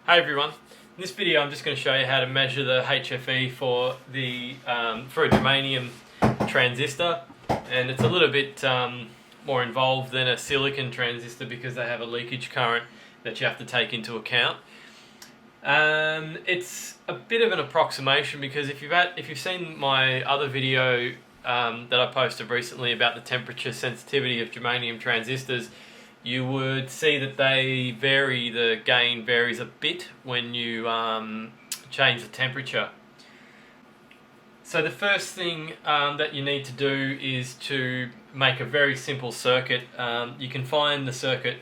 Hi everyone. In this video I'm just going to show you how to measure the HFE for for a germanium transistor, and it's a little bit more involved than a silicon transistor because they have a leakage current that you have to take into account. It's a bit of an approximation because if you've seen my other video that I posted recently about the temperature sensitivity of germanium transistors, you would see that they vary. The gain varies a bit when you change the temperature. So the first thing that you need to do is to make a very simple circuit. You can find the circuit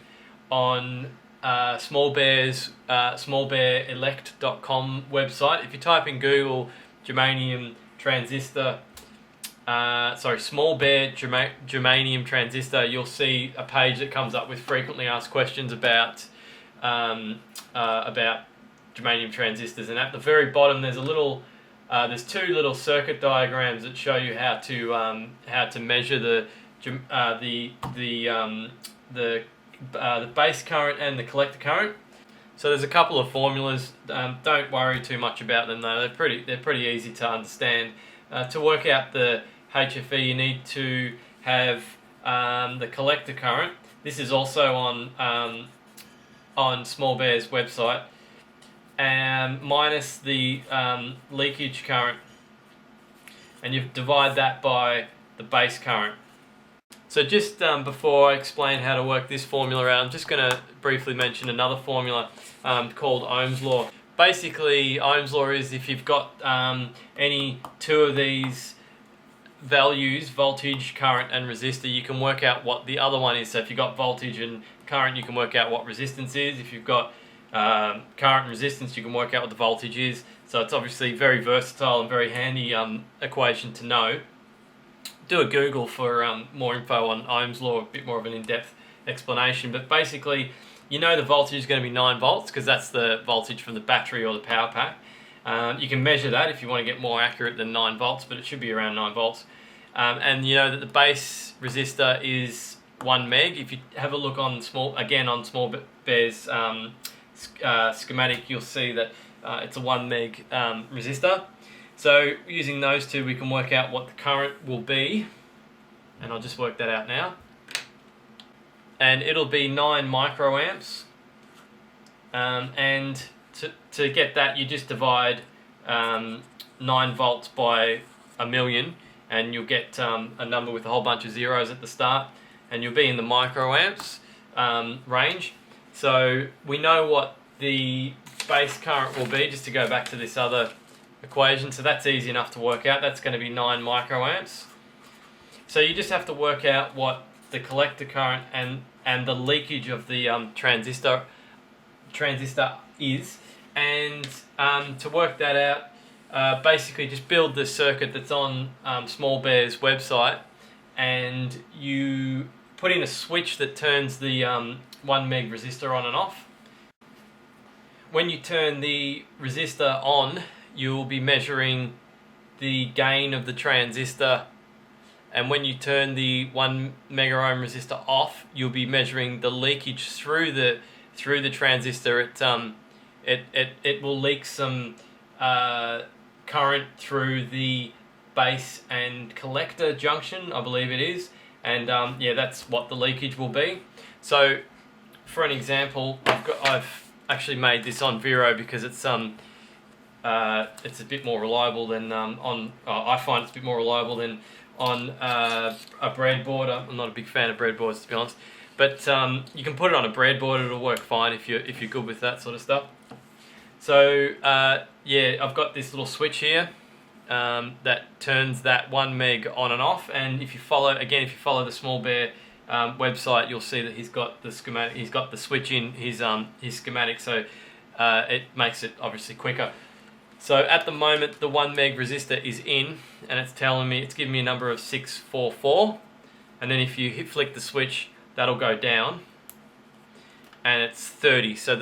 on smallbearelect.com website. If you type in Google germanium transistor, small bear germanium transistor, you'll see a page that comes up with frequently asked questions about germanium transistors. And at the very bottom, there's two little circuit diagrams that show you how to measure the base current and the collector current. So there's a couple of formulas. Don't worry too much about them though. They're pretty easy to understand. To work out the HFE, you need to have the collector current. This is also on Small Bear's website, and minus the leakage current, and you divide that by the base current. So just before I explain how to work this formula out, I'm just going to briefly mention another formula called Ohms Law. Basically, Ohms Law is if you've got any two of these values, voltage, current and resistor, you can work out what the other one is. So if you've got voltage and current, you can work out what resistance is. If you've got current and resistance, you can work out what the voltage is. So it's obviously very versatile and very handy equation to know. Do a Google for more info on Ohm's Law, a bit more of an in-depth explanation. But basically, you know the voltage is going to be 9 volts because that's the voltage from the battery or the power pack. You can measure that if you want to get more accurate than 9 volts, but it should be around 9 volts. And you know that the base resistor is 1 meg. If you have a look on Small Bear's schematic, you'll see that it's a 1 meg resistor. So using those two, we can work out what the current will be, and I'll just work that out now. And it'll be 9 microamps, and to get that, you just divide 9 volts by 1,000,000, and you'll get a number with a whole bunch of zeros at the start, and you'll be in the microamps range. So we know what the base current will be, just to go back to this other equation. So that's easy enough to work out. That's going to be 9 microamps. So you just have to work out what the collector current and the leakage of the transistor is, and to work that out, basically just build the circuit that's on Small Bear's website, and you put in a switch that turns the 1 meg resistor on and off. When you turn the resistor on, you'll be measuring the gain of the transistor, and when you turn the 1 mega ohm resistor off, you'll be measuring the leakage through the transistor. It will leak some current through the base and collector junction, I believe it is, and yeah, that's what the leakage will be. So for an example, I've actually made this on Vero because it's a bit more reliable than I find it's a bit more reliable than on a breadboard. I'm not a big fan of breadboards, to be honest, but you can put it on a breadboard. It'll work fine if you're good with that sort of stuff. So yeah, I've got this little switch here that turns that 1 meg on and off, and if you follow the Small Bear website, you'll see that he's got the schematic. He's got the switch in his schematic, so it makes it obviously quicker. So at the moment, the 1 meg resistor is in, and it's giving me a number of 644, and then if you flick the switch, that'll go down, and it's 30. So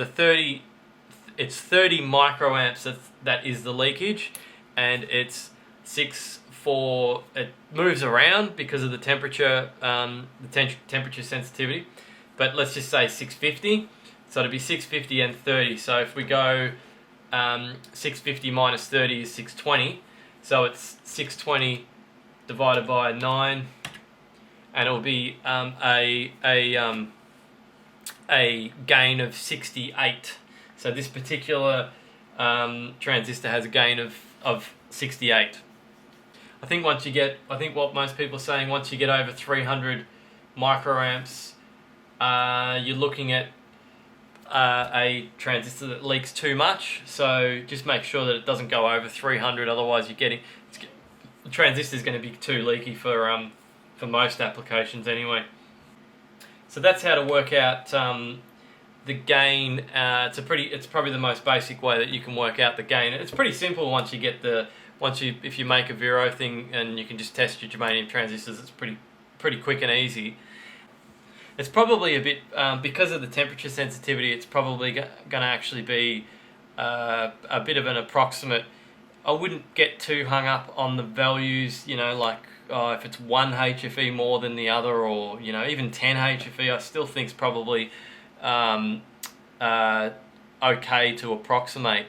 it's 30 microamps that is the leakage, and it's 6.4. It moves around because of the temperature, temperature sensitivity, but let's just say 650. So it'd be 650 and 30. So if we go 650 minus 30 is 620. So it's 620 divided by 9, and it'll be a gain of 68. So this particular transistor has a gain of 68. I think what most people are saying, once you get over 300 microamps, you're looking at a transistor that leaks too much. So just make sure that it doesn't go over 300. Otherwise, the transistor is going to be too leaky for most applications anyway. So that's how to work out the gain. It's probably the most basic way that you can work out the gain. It's pretty simple once you get if you make a Vero thing and you can just test your germanium transistors. It's pretty quick and easy. It's probably a bit because of the temperature sensitivity. It's probably going to actually be a bit of an approximate. I wouldn't get too hung up on the values. Like if it's 1 HFE more than the other, or even 10 HFE. I still think it's probably okay to approximate.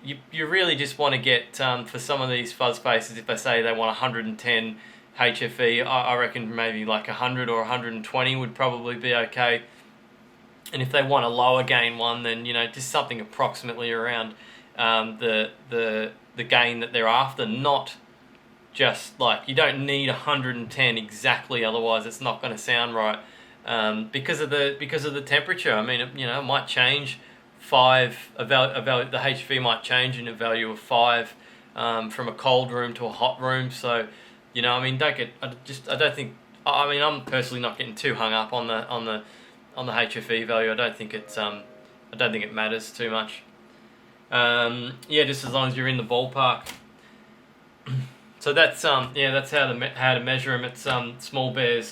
You really just want to get for some of these fuzz spaces, if they say they want 110 HFE, I reckon maybe like 100 or 120 would probably be okay. And if they want a lower gain one, then just something approximately around the gain that they're after. Not just like, you don't need 110 exactly, otherwise it's not going to sound right. Because of the temperature. I mean, it might change 5. The HFE might change in a value of 5 from a cold room to a hot room. So, I mean, I'm personally not getting too hung up on the HFE value. I don't think it matters too much. Just as long as you're in the ballpark. So that's how to measure them. It's small bears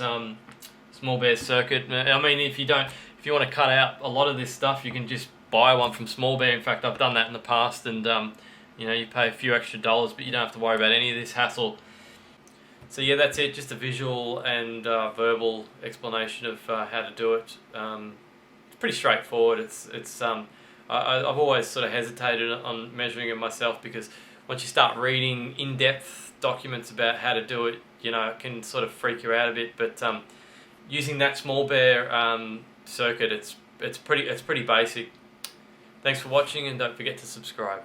circuit. I mean, if you want to cut out a lot of this stuff, you can just buy one from Small Bear. In fact, I've done that in the past, and you pay a few extra dollars, but you don't have to worry about any of this hassle. So yeah, that's it. Just a visual and verbal explanation of how to do it. It's pretty straightforward. I've always sort of hesitated on measuring it myself, because once you start reading in-depth documents about how to do it, it can sort of freak you out a bit. But using that Small Bear circuit, it's pretty basic. Thanks for watching, and don't forget to subscribe.